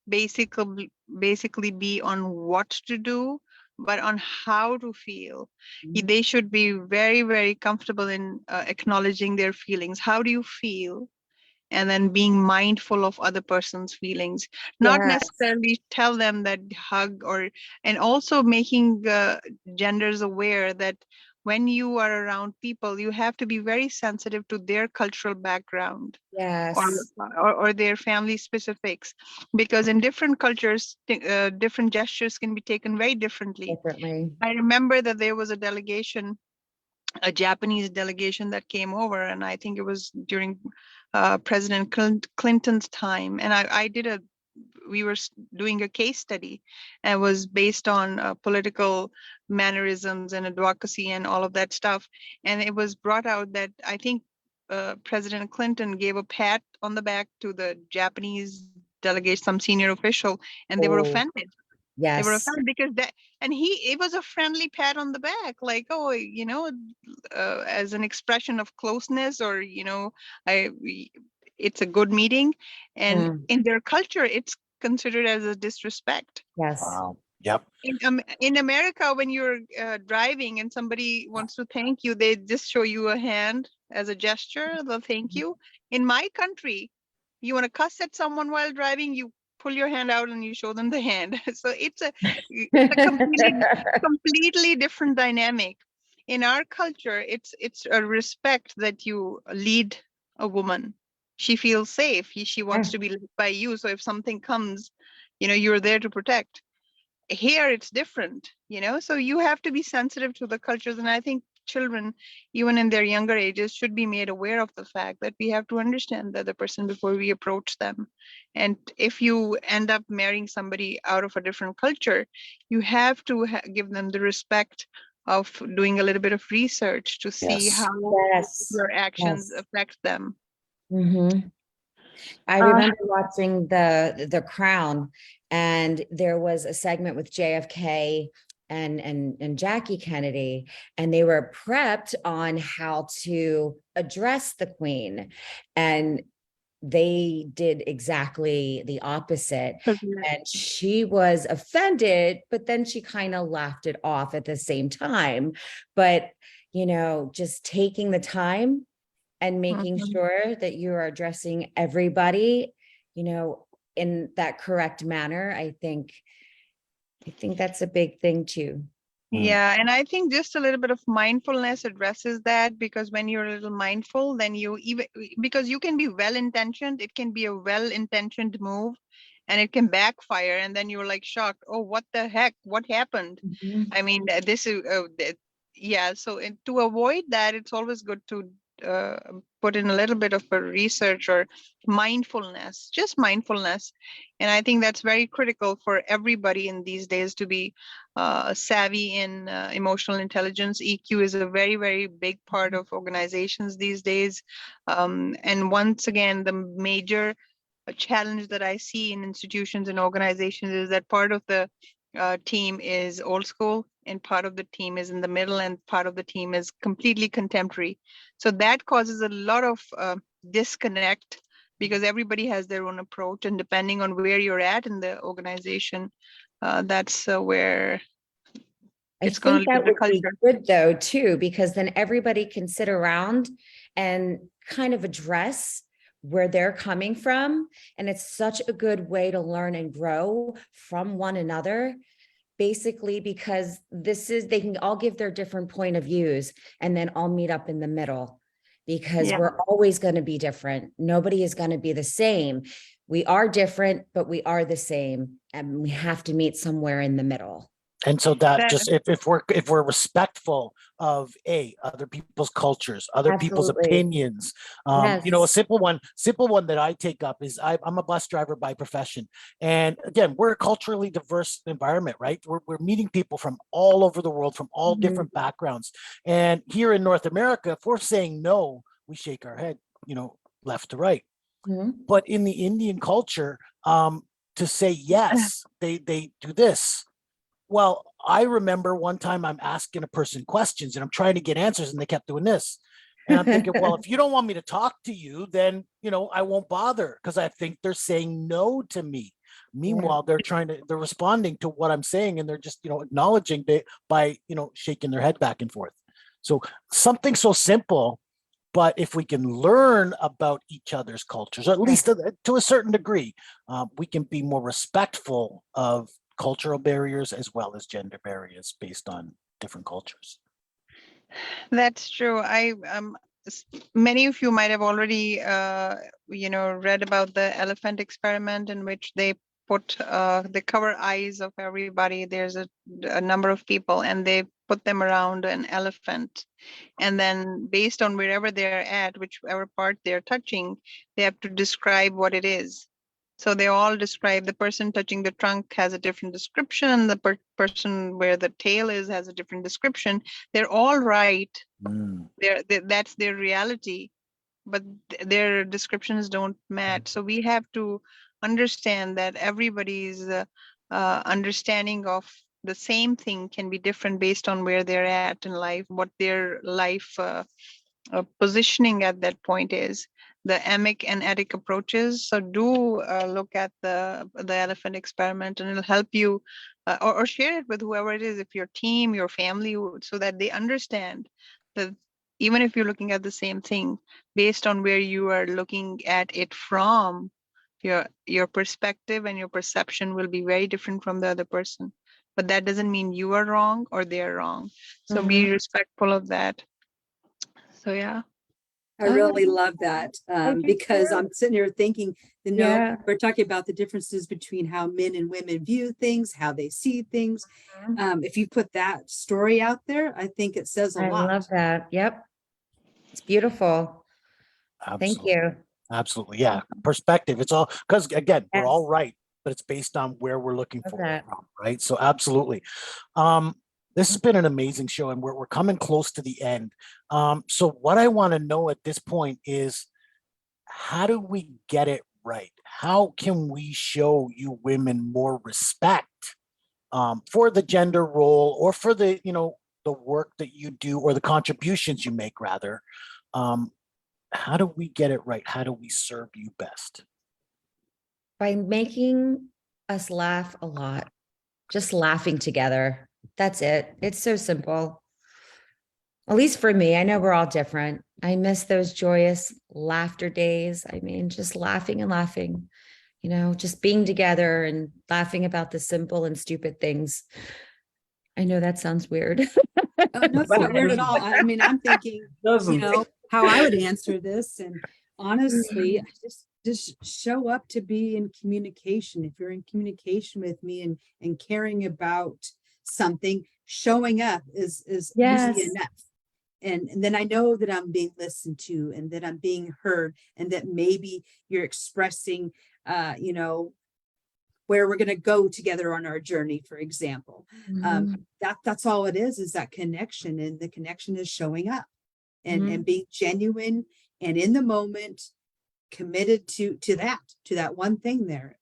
basically be on what to do, but on how to feel. Mhm. They should be very, very comfortable in acknowledging their feelings. How do you feel? And then being mindful of other person's feelings, not Yes. necessarily tell them that hug or, and also making genders aware that when you are around people, you have to be very sensitive to their cultural background or Yes. or their family specifics, because in different cultures different gestures can be taken very differently. Differently. I remember that there was a delegation, a Japanese delegation that came over, and I think it was during President Clinton's time, and we were doing a case study, and it was based on political mannerisms and advocacy and all of that stuff. And it was brought out that I think President Clinton gave a pat on the back to the Japanese delegate, some senior official, and they were Oh, offended. They were yes. offended because that, and it was a friendly pat on the back, like, oh, as an expression of closeness, or, it's a good meeting. And Mm, in their culture, it's considered as a disrespect. yes. Wow. Yep. In America, when you're driving and somebody wants to thank you, they just show you a hand as a gesture, they'll thank you. In my country, you want to cuss at someone while driving, you pull your hand out and you show them the hand. So it's a completely different dynamic. In our culture, it's a respect that you lead a woman. She feels safe. She wants Yeah. to be led by you. So if something comes, you're there to protect. Here it's different, so you have to be sensitive to the cultures. And I think children, even in their younger ages, should be made aware of the fact that we have to understand the other person before we approach them. And if you end up marrying somebody out of a different culture, you have to give them the respect of doing a little bit of research to see Yes. how Yes. your actions Yes. affect them. Hmm. I Uh, remember watching the Crown, and there was a segment with JFK and Jackie Kennedy, and they were prepped on how to address the Queen, and they did exactly the opposite. And she was offended, but then she kind of laughed it off at the same time. But, just taking the time and making mhm. sure that you are addressing everybody, in that correct manner, I think that's a big thing too. Yeah, and I think just a little bit of mindfulness addresses that, because when you're a little mindful, then because you can be well-intentioned, it can be a well-intentioned move and it can backfire, and then you're like shocked, oh, what the heck, what happened? Mhm. I mean, this is, yeah. So to avoid that, it's always good to uh, put in a little bit of a research or mindfulness, just mindfulness. And I think that's very critical for everybody in these days to be savvy in emotional intelligence. EQ is a very, very big part of organizations these days. And once again, the major challenge that I see in institutions and organizations is that part of the team is old school and part of the team is in the middle and part of the team is completely contemporary. So that causes a lot of disconnect because everybody has their own approach, and depending on where you're at in the organization, that's where I it's going to think look that at the would be culture. good though, too, because then everybody can sit around and kind of address where they're coming from. And it's such a good way to learn and grow from one another, basically, because they can all give their different point of views and then all meet up in the middle, because Yeah. we're always going to be different. Nobody is going to be the same. We are different, but we are the same, and we have to meet somewhere in the middle. And so that That- just if we're respectful of other people's cultures, other people's Absolutely. opinions, you know, a Yes. simple one that I take up is I'm a bus driver by profession, and again, we're a culturally diverse environment, right? We're meeting people from all over the world, from all Mhm. different backgrounds, and here in North America, if we're saying no, we shake our head, you know, left to right. Mhm. But in the Indian culture, to say yes, they do this. Well, I remember one time I'm asking a person questions and I'm trying to get answers and they kept doing this. And I'm thinking, well, if you don't want me to talk to you, then, you know, I won't bother because I think they're saying no to me. Meanwhile, they're responding to what I'm saying and they're just, you know, acknowledging by, you know, shaking their head back and forth. So something so simple, but if we can learn about each other's cultures, or at least to a certain degree, we can be more respectful of cultural barriers as well as gender barriers based on different cultures. That's true. Many of you might have already, read about the elephant experiment in which they they cover eyes of everybody. There's a number of people and they put them around an elephant. And then based on wherever they're at, whichever part they're touching, they have to describe what it is. So they all describe, the person touching the trunk has a different description. The person where the tail is has a different description. They're all right. That's their reality, but their descriptions don't match. So we have to understand that everybody's understanding of the same thing can be different based on where they're at in life, what their life positioning at that point is, the emic and etic approaches. So do look at the elephant experiment, and it'll help you, or share it with whoever it is, if your team, your family, so that they understand that even if you're looking at the same thing, based on where you are looking at it from, your perspective and your perception will be very different from the other person. But that doesn't mean you are wrong or they're wrong. So be respectful of that. So yeah. I really love that do because too. I'm sitting here thinking, Yeah. we're talking about the differences between how men and women view things, how they see things. If you put that story out there, I think it says a I lot. love that. Yep. It's beautiful. Thank Absolutely. you. Absolutely. Yeah. Perspective. It's all because again, we're all Yes. right, but it's based on where we're looking Love for that. it from, right? So absolutely. This has been an amazing show and we're coming close to the end. So what I want to know at this point is, how do we get it right? How can we show you women more respect for the gender role or for the, you know, the work that you do or the contributions you make rather? How do we get it right? How do we serve you best? By making us laugh a lot, just laughing together. That's it. It's so simple. At least for me, I know we're all different. I miss those joyous laughter days. I mean, just laughing and laughing, you know, just being together and laughing about the simple and stupid things. I know that sounds weird. Oh, no, it's not weird at all. I mean, I'm thinking, Doesn't. how I would answer this. And honestly, just show up to be in communication. If you're in communication with me and caring about something, showing up is Yes. usually enough. And then I know that I'm being listened to and that I'm being heard and that maybe you're expressing, where we're going to go together on our journey, for example. That's all it is that connection, and the connection is showing up and being genuine and in the moment, committed to that one thing there.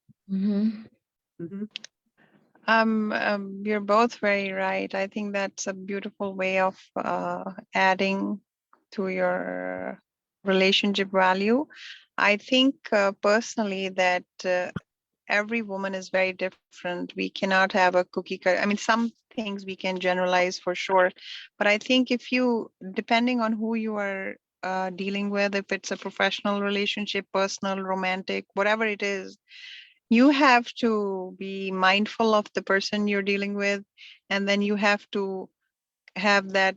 You're both very right. I think that's a beautiful way of adding to your relationship value. I think personally that every woman is very different. We cannot have a cookie cutter. I mean, some things we can generalize for sure, but I think if you, depending on who you are dealing with, if it's a professional relationship, personal, romantic, whatever it is, you have to be mindful of the person you're dealing with, and then you have to have that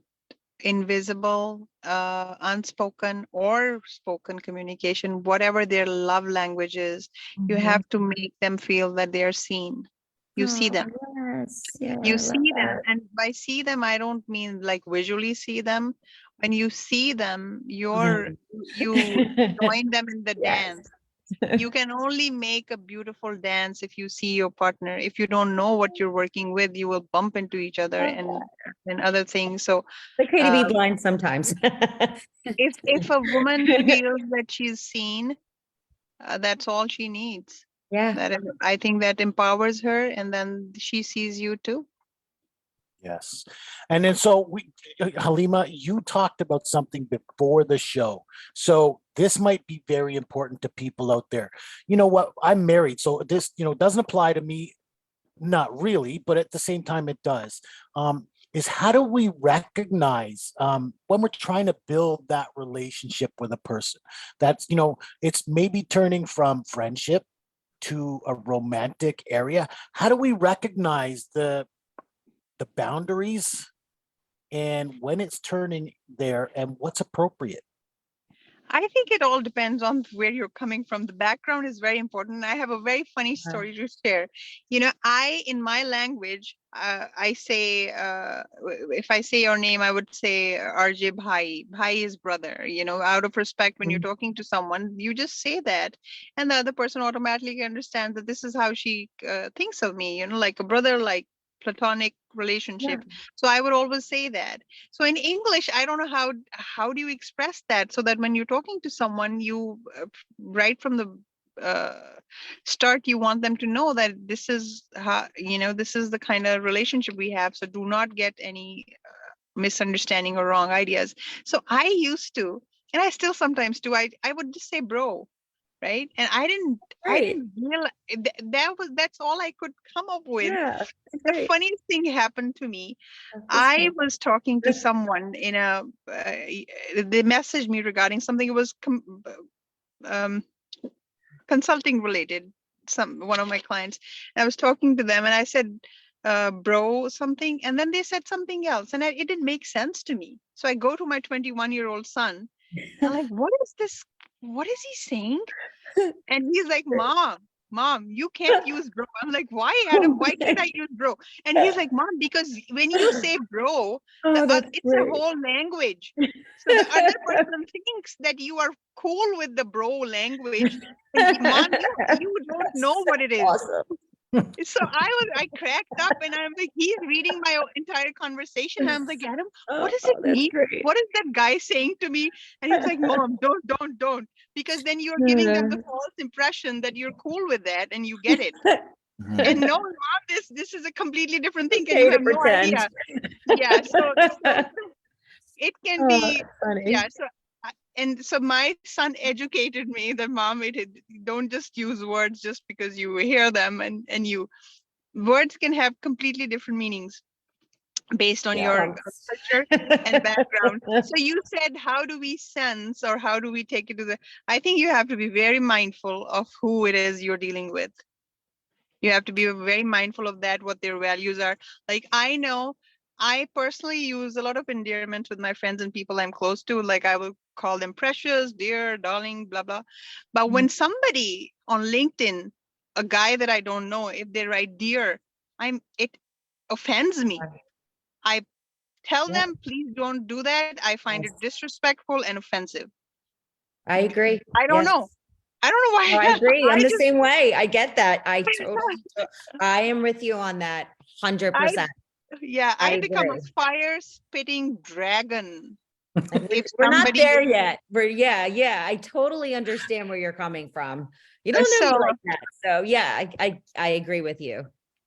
invisible, unspoken or spoken communication, whatever their love language is. You have to make them feel that they are seen. You see them. Yes, yeah, I You love see them, that. and by see them, I don't mean like visually see them. When you see them, you join them in the Yes. dance. You can only make a beautiful dance if you see your partner. If you don't know what you're working with, you will bump into each other and other things. So It's okay to be um, blind sometimes. if a woman feels that she's seen, that's all she needs. Yeah. That is, I think that empowers her, and then she sees you too. Yes. And then so Halima, you talked about something before the show. So this might be very important to people out there. You know what? I'm married, so this, doesn't apply to me, not really, but at the same time it does. Is how do we recognize when we're trying to build that relationship with a person that's, it's maybe turning from friendship to a romantic area? How do we recognize the boundaries and when it's turning there and what's appropriate? I think it all depends on where you're coming from. The background is very important. I have a very funny story to share. In my language, I say, if I say your name, I would say RJ Bhai. Bhai is brother. Out of respect, when you're talking to someone, you just say that. And the other person automatically understands that this is how she thinks of me, like a brother, like platonic relationship. So I would always say that. So in English, I don't know how do you express that so that when you're talking to someone, you right from the start, you want them to know that this is how, this is the kind of relationship we have. So do not get any misunderstanding or wrong ideas. So I used to, and I still sometimes do, I would just say bro. Right. And I didn't realize that's all I could come up with. Yeah, The funniest thing happened to me. I was talking to someone in they messaged me regarding something. It was consulting related, one of my clients. And I was talking to them and I said, bro, something. And then they said something else. And it didn't make sense to me. So I go to my 21-year-old son. I'm like, what is this? What is he saying? And he's like, Mom, you can't use bro. I'm like, why, Adam? Why can't I use bro? And he's like, Mom, because when you say bro, it's a whole language. So the other person thinks that you are cool with the bro language. And Mom, you don't know what it is. Awesome. So I cracked up and I'm like, he's reading my entire conversation. I'm like, Adam, what does it mean? Great. What is that guy saying to me? And he's like, Mom, don't. Because then you're giving them the false impression that you're cool with that and you get it. And no, Mom, this is a completely different thing. And you have no idea. Yeah. So it can be, funny. yeah. So my son educated me that Mom, don't just use words just because you hear them, and words can have completely different meanings based on your culture and background. So you said, how do we sense, or how do we take it to I think you have to be very mindful of who it is you're dealing with. You have to be very mindful of that, what their values are. Like, I know I personally use a lot of endearments with my friends and people I'm close to. Like, I will call them precious, dear, darling, blah, blah. But when somebody on LinkedIn, a guy that I don't know, if they write dear, it offends me. I tell them, please don't do that. I find it disrespectful and offensive. I agree. I don't know. I don't know why. No, I agree. I'm the same way. I get that. I am with you on that 100%. Yeah, I become a fire spitting dragon. We're not there yet. I totally understand where you're coming from. You don't know me like that. So yeah, I agree with you.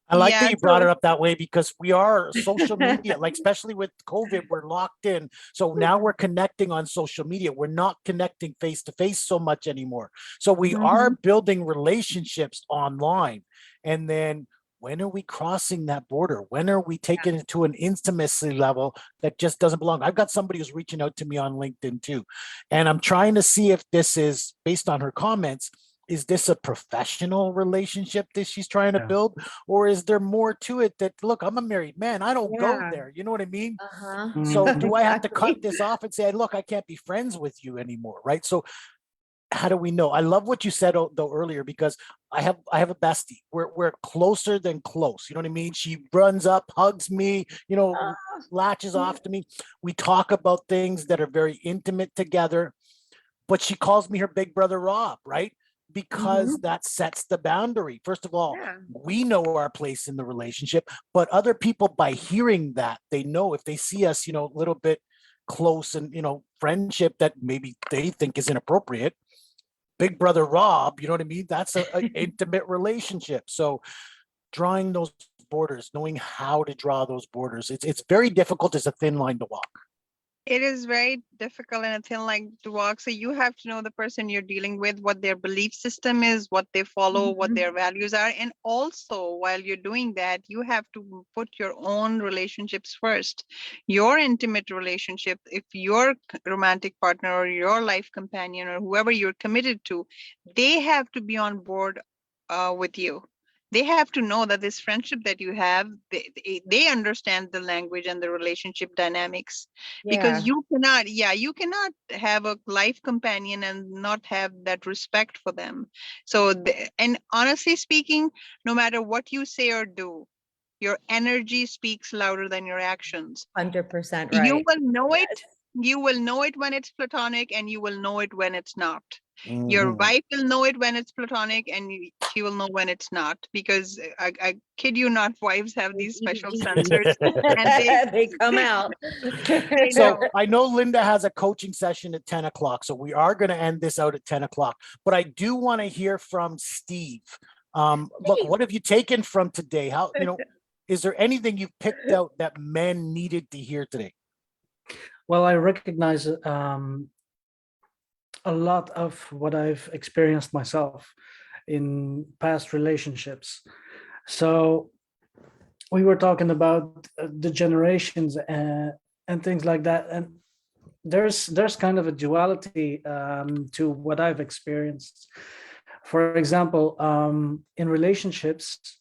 I like that Yeah, you brought so it up that way because we are social media, like especially with COVID, we're locked in. So now we're connecting on social media. We're not connecting face to face so much anymore. So we are building relationships online. And then when are we crossing that border? When are we taking it to an intimacy level that just doesn't belong? I've got somebody who's reaching out to me on LinkedIn too. And I'm trying to see if this is based on her comments. Is this a professional relationship that she's trying to Yeah. build? Or is there more to it that, look, I'm a married man. I don't go Yeah. there. You know what I mean? Uh-huh. So do I have to Exactly. cut this off and say, look, I can't be friends with you anymore, right? So how do we know? I love what you said though earlier, because I have a bestie. We're closer than close. You know what I mean? She runs up, hugs me, latches off to me. We talk about things that are very intimate together, but she calls me her big brother Rob, right? Because that sets the boundary. First of all, Yeah. we know our place in the relationship, but other people, by hearing that, they know if they see us, a little bit close and, friendship that maybe they think is inappropriate. Big brother Rob, you know what I mean? That's an intimate relationship. So drawing those borders, knowing how to draw those borders, it's very difficult. It's a thin line to walk. it is very difficult and a thin line to walk. So you have to know the person you're dealing with, what their belief system is, what they follow, what their values are. And also, while you're doing that, you have to put your own relationships first. Your intimate relationship, if your romantic partner or your life companion or whoever you're committed to, they have to be on board with you. They have to know that this friendship that you have, they understand the language and the relationship dynamics, because Yeah. you cannot have a life companion and not have that respect for them. So and honestly speaking, no matter what you say or do, your energy speaks louder than your actions. 100% You right. will know Yes. it. You will know it when it's platonic, and you will know it when it's not. Your Mhm. wife will know it when it's platonic, and she will know when it's not. Because I kid you not, wives have these special sensors, and they They come out. they So know. I know Linda has a coaching session at 10 o'clock. So we are going to end this out at 10 o'clock. But I do want to hear from Steve. Look, what have you taken from today? How, is there anything you've picked out that men needed to hear today? Well, I recognize a lot of what I've experienced myself in past relationships. So we were talking about the generations and things like that, and there's kind of a duality to what I've experienced. For example, in relationships,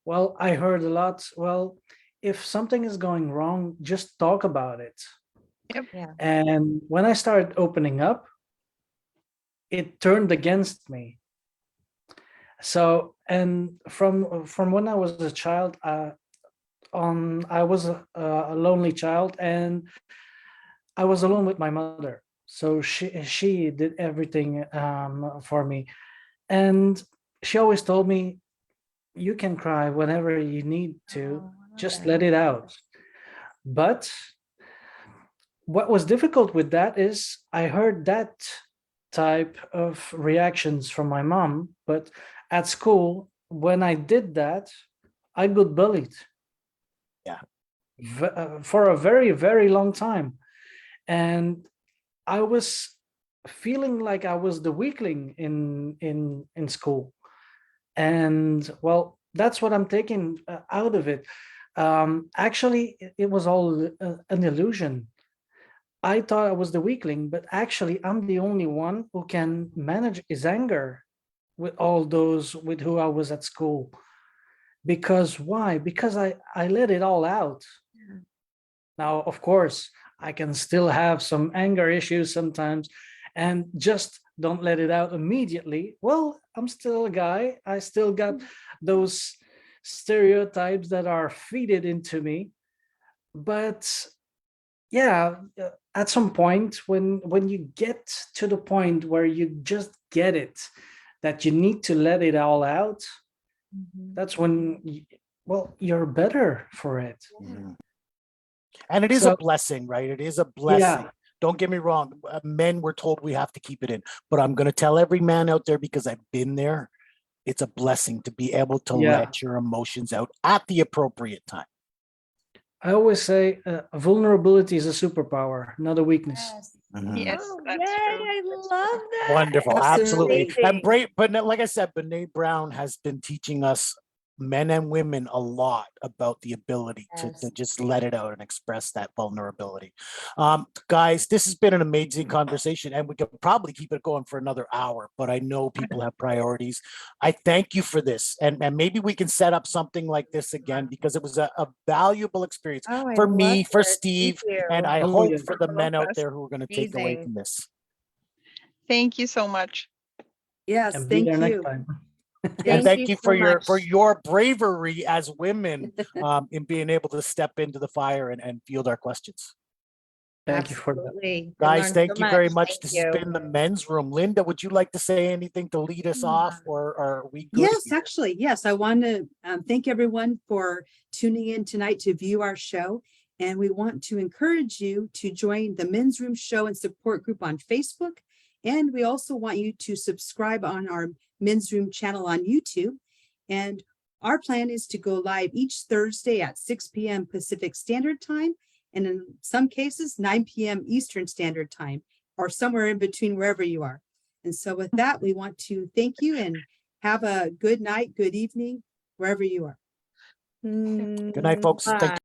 well, I heard a lot. Well, if something is going wrong, just talk about it. Yep. Yeah. And when I started opening up, it turned against me. So, and from when I was a child, I was a lonely child, and I was alone with my mother. So she did everything for me, and she always told me, "You can cry whenever you need to, Oh, I love just that. let it out." But what was difficult with that is I heard that type of reactions from my mom, but at school, when I did that, I got bullied. Yeah. For a very, very long time. And I was feeling like I was the weakling in school. And well, that's what I'm taking out of it. Actually, it was all an illusion. I thought I was the weakling, but actually, I'm the only one who can manage his anger with all those with who I was at school. Because why? Because I let it all out. Now, of course, I can still have some anger issues sometimes and just don't let it out immediately. Well, I'm still a guy. I still got those stereotypes that are feeded into me. But yeah, at some point when you get to the point where you just get it, that you need to let it all out, that's when well, you're better for it. Mhm. And it is a So blessing, right? It is a blessing. yeah, Don't get me wrong. Men were told we have to keep it in, but I'm going to tell every man out there, because I've been there. it's a blessing to be able to Yeah. let your emotions out at the appropriate time. I always say vulnerability is a superpower, not a weakness. Mhm. Yes, Oh, that's yay, true. I That's love true. that. Wonderful, absolutely. Absolutely. And great, but like I said, Brene Brown has been teaching us, men and women, a lot about the ability to Yes. just let it out and express that vulnerability. Guys, this has been an amazing conversation, and we could probably keep it going for another hour, but I know people have priorities. I thank you for this, and maybe we can set up something like this again, because it was a valuable experience Oh, I for me, loved for it. Thank Steve, you. and I Oh, hope yeah. for the All men of out us. there who are going to take away Amazing. from this. Thank you so much. Yes, And be thank there next you. time. And Yes. thank you so for your much. bravery as women in being able to step into the fire and field our questions. Thank you for that. Absolutely. I Guys, learned thank so you very much. much. Thank This you. has been the men's room. Linda, would you like to say anything to lead us off, or are we good? Yes, here? actually, yes. I want to thank everyone for tuning in tonight to view our show. And we want to encourage you to join the Men's Room Show and Support Group on Facebook. And we also want you to subscribe on our Men's Room channel on YouTube. And our plan is to go live each Thursday at 6 p.m. Pacific Standard Time, and in some cases, 9 p.m. Eastern Standard Time, or somewhere in between, wherever you are. And so with that, we want to thank you and have a good night, good evening, wherever you are. Good night, folks. Thank you.